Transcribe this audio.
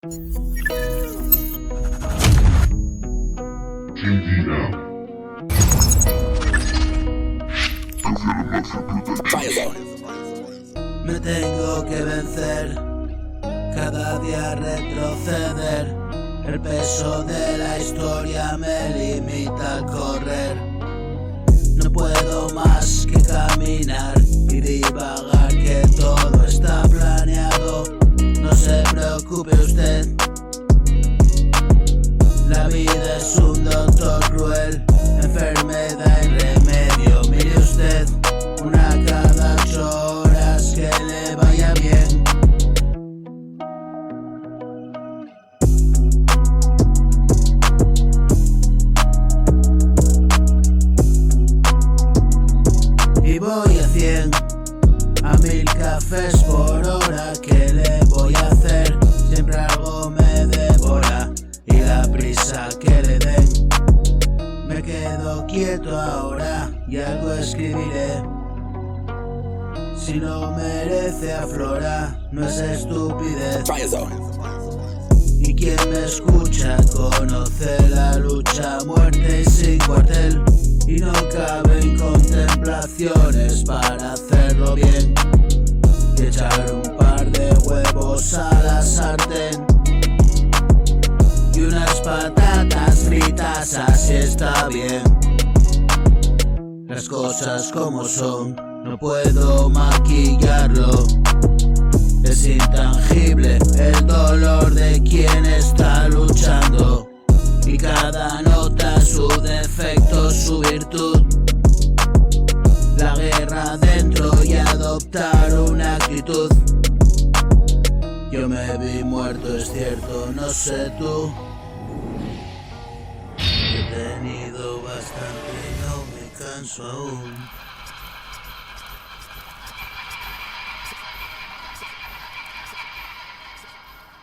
Me tengo que vencer, cada día retroceder. El peso de la historia me limita al correr. No puedo más que caminar y divagar, que todo está planeado. No se preocupe usted, la vida es un doctor cruel, enfermedad y remedio. Mire usted, una cada 8 horas, que le vaya bien. Y voy a 100, a 1000 cafés por hora. ¿Qué le voy a hacer? Siempre algo me devora, y la prisa que le den. Me quedo quieto ahora y algo escribiré. Si no merece aflora, no es estupidez. Y quien me escucha conoce la lucha, muerte y sin cuartel. Y no caben contemplaciones para hacerlo bien, y echar un par de huevos a la sartén y unas patatas fritas, así está bien. Las cosas como son, no puedo maquillarlo. Es intangible el dolor de quien está luchando, y cada nota su defecto, su virtud. La guerra dentro y adoptar una actitud. Yo me vi muerto, es cierto, no sé tú. He tenido bastante y no me canso aún.